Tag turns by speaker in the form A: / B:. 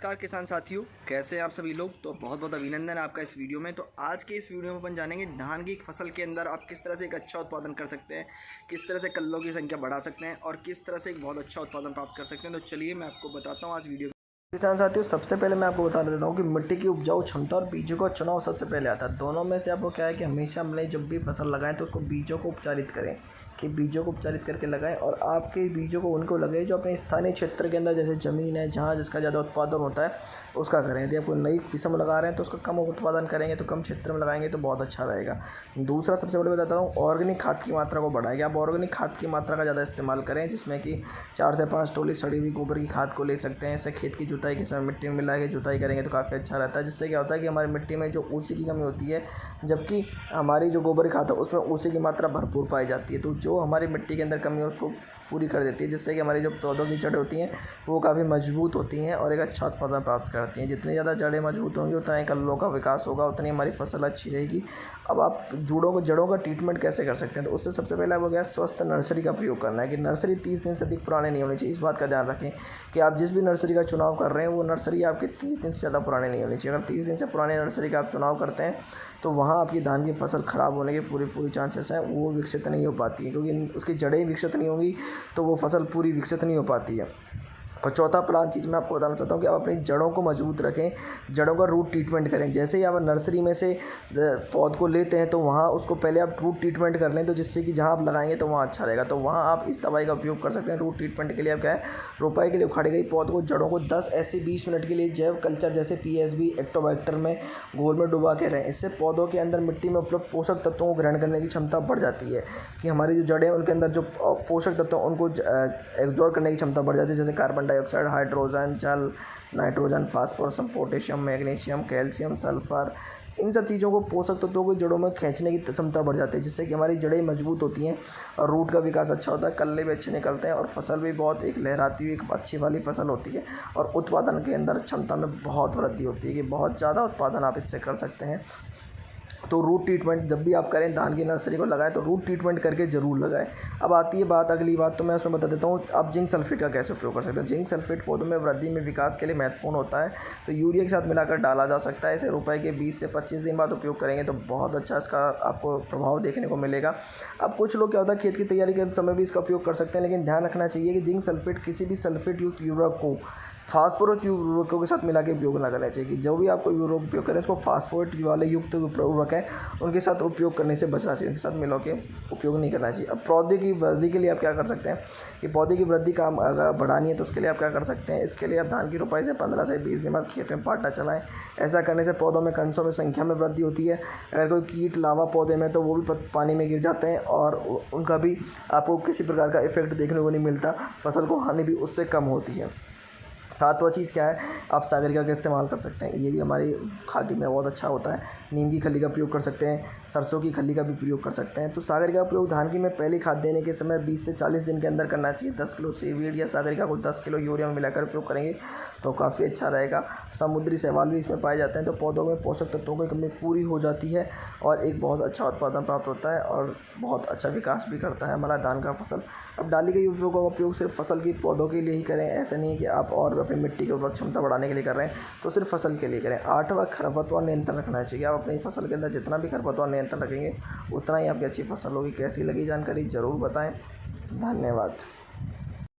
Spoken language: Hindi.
A: नमस्कार किसान साथियों, कैसे हैं आप सभी लोग। तो बहुत बहुत अभिनंदन आपका इस वीडियो में। तो आज के इस वीडियो में अपन जानेंगे धान की फसल के अंदर आप किस तरह से एक अच्छा उत्पादन कर सकते हैं, किस तरह से कल्लों की संख्या बढ़ा सकते हैं और किस तरह से एक बहुत अच्छा उत्पादन प्राप्त कर सकते हैं। तो चलिए मैं आपको बताता हूँ आज वीडियो। किसान साथियों, सबसे पहले मैं आपको बता देता हूँ कि मिट्टी की उपजाऊ क्षमता और बीजों का चुनाव सबसे पहले आता है। दोनों में से आपको क्या है कि हमेशा हमने जब भी फसल लगाएं तो उसको बीजों को उपचारित करें, कि बीजों को उपचारित करके लगाएं और आपके बीजों को उनको लगे जो अपने स्थानीय क्षेत्र के अंदर, जैसे ज़मीन है जहाँ जिसका ज़्यादा उत्पादन होता है उसका करें। यदि आप कोई नई किस्म लगा रहे हैं तो उसका कम उत्पादन करेंगे, तो कम क्षेत्र में लगाएंगे तो बहुत अच्छा रहेगा। दूसरा सबसे बड़े बताता हूँ, ऑर्गेनिक खाद की मात्रा को बढ़ाएंगे। आप ऑर्गेनिक खाद की मात्रा का ज़्यादा इस्तेमाल करें, जिसमें कि 4 से 5 टोली सड़ी हुई गोबर की खाद को ले सकते हैं। इससे खेत की जुताई के समय मिट्टी में मिला के जुताई करेंगे तो काफ़ी अच्छा रहता है, जिससे क्या होता है कि हमारी मिट्टी में जो ऊसी की कमी होती है, जबकि हमारी जो गोबर की खाद है उसमें ऊसी की मात्रा भरपूर पाई जाती है। तो जो हमारी मिट्टी के अंदर कमी है उसको पूरी कर देती है, जिससे कि हमारी जो पौधों की जड़ें होती हैं वो काफ़ी मजबूत होती हैं और एक अच्छा उत्पादन प्राप्त करती हैं। जितनी ज़्यादा जड़ें मजबूत होंगी उतना ही कल्लों का विकास होगा, उतनी हमारी फसल अच्छी रहेगी। अब आप जड़ों का ट्रीटमेंट कैसे कर सकते हैं, तो उससे सबसे पहले आपको क्या स्वस्थ नर्सरी का प्रयोग करना है। कि नर्सरी 30 दिन से अधिक पुराने नहीं होनी चाहिए। इस बात का ध्यान रखें कि आप जिस भी नर्सरी का चुनाव कर रहे हैं वो नर्सरी आपके 30 दिन से ज़्यादा पुराने नहीं होनी चाहिए। अगर 30 दिन से पुराने नर्सरी का आप चुनाव करते हैं तो वहाँ आपकी धान की फसल ख़राब होने के पूरी चांसेस हैं, वो विकसित नहीं हो पाती है, क्योंकि उसकी जड़ें विकसित नहीं होंगी तो वो फसल पूरी विकसित नहीं हो पाती है। और चौथा प्लान चीज़ मैं आपको बताना चाहता हूँ कि आप अपनी जड़ों को मजबूत रखें, जड़ों का रूट ट्रीटमेंट करें। जैसे ही आप नर्सरी में से पौध को लेते हैं तो वहाँ उसको पहले आप रूट ट्रीटमेंट कर लें, तो जिससे कि जहाँ आप लगाएंगे तो वहाँ अच्छा रहेगा। तो वहाँ आप इस दवाई का उपयोग कर सकते हैं। रूट ट्रीटमेंट के लिए आप क्या है, रोपाई के लिए उखाड़ी गई पौध को, जड़ों को 10 ऐसे 20 मिनट के लिए जैव कल्चर जैसे PSB एक्टोबैक्टर में घोल में डुबा के रहें। इससे पौधों के अंदर मिट्टी में उपलब्ध पोषक तत्वों को ग्रहण करने की क्षमता बढ़ जाती है, कि हमारी जो जड़ें उनके अंदर जो पोषक तत्व उनको एब्जॉर्ब करने की क्षमता बढ़ जाती है, जैसे कार्बन डाइऑक्साइड, हाइड्रोजन, जल, नाइट्रोजन, फास्फोरस, पोटेशियम, मैग्नीशियम, कैल्शियम, सल्फर, इन सब चीज़ों को पोषक तत्वों को जड़ों में खींचने की क्षमता बढ़ जाती है, जिससे कि हमारी जड़ें मजबूत होती हैं और रूट का विकास अच्छा होता है, कल्ले भी अच्छे निकलते हैं और फसल भी बहुत एक लहराती हुई एक अच्छी वाली फसल होती है और उत्पादन के अंदर क्षमता में बहुत वृद्धि होती है, कि बहुत ज़्यादा उत्पादन आप इससे कर सकते हैं। तो रूट ट्रीटमेंट जब भी आप करें, धान की नर्सरी को लगाएं तो रूट ट्रीटमेंट करके ज़रूर लगाएं। अब आती है बात अगली बात, तो मैं उसमें बता देता हूँ आप जिंक सल्फेट का कैसे उपयोग कर सकते हैं। जिंक सल्फेट पौधों में वृद्धि में विकास के लिए महत्वपूर्ण होता है, तो यूरिया के साथ मिलाकर डाला जा सकता है। इसे रुपए के 20 से 25 दिन बाद उपयोग करेंगे तो बहुत अच्छा इसका आपको प्रभाव देखने को मिलेगा। अब कुछ लोग क्या होता है खेत की तैयारी के समय भी इसका उपयोग कर सकते हैं, लेकिन ध्यान रखना चाहिए कि जिंक सल्फेट किसी भी सल्फेट युक्त यूरिया को फास्फोरस उर्वरकों के साथ मिला के उपयोग ना करना चाहिए। कि जो भी आपको यूरिया उपयोग करें उसको फास्फोरेट वाले युक्त उर्वरक है उनके साथ उपयोग करने से बचना चाहिए, उनके साथ मिला के उपयोग नहीं करना चाहिए। अब पौधे की वृद्धि के लिए आप क्या कर सकते हैं, कि पौधे की वृद्धि का अगर बढ़ानी है तो उसके लिए आप क्या कर सकते हैं। इसके लिए आप धान की रोपाई से 15 से 20 दिन बाद खेत में पाटा चलाएं। ऐसा करने से पौधों में कंसों में संख्या में वृद्धि होती है। अगर कोई कीट लावा पौधे में तो वो भी पानी में गिर जाते हैं और उनका भी आपको किसी प्रकार का इफेक्ट देखने को नहीं मिलता, फसल को हानि भी उससे कम होती है। सातवां चीज़ क्या है, आप सागरिका का इस्तेमाल कर सकते हैं, ये भी हमारी खादी में बहुत अच्छा होता है। नीम की खली का प्रयोग कर सकते हैं, सरसों की खली का भी प्रयोग कर सकते हैं। तो सागरिका का प्रयोग धान की में पहली खाद देने के समय 20 से 40 दिन के अंदर करना चाहिए। 10 किलो सीवीड या सागरिका को 10 किलो यूरिया में मिलाकर उपयोग करेंगे तो काफ़ी अच्छा रहेगा। समुद्री शैवाल भी इसमें पाए जाते हैं, तो पौधों में पोषक तत्वों की कमी पूरी हो जाती है और एक बहुत अच्छा उत्पादन प्राप्त होता है और बहुत अच्छा विकास भी करता है हमारा धान का फसल। अब डाली गई उपयोग का उपयोग सिर्फ फसल की पौधों के लिए ही करें, ऐसा नहीं है कि आप और अपनी मिट्टी की उर्वरक क्षमता बढ़ाने के लिए कर रहे हैं, तो सिर्फ फसल के लिए करें। 8वां खरपतवार नियंत्रण रखना चाहिए। आप अपनी फसल के अंदर जितना भी खरपतवार नियंत्रण रखेंगे उतना ही आपकी अच्छी फसल होगी। कैसी लगी जानकारी ज़रूर बताएं। धन्यवाद।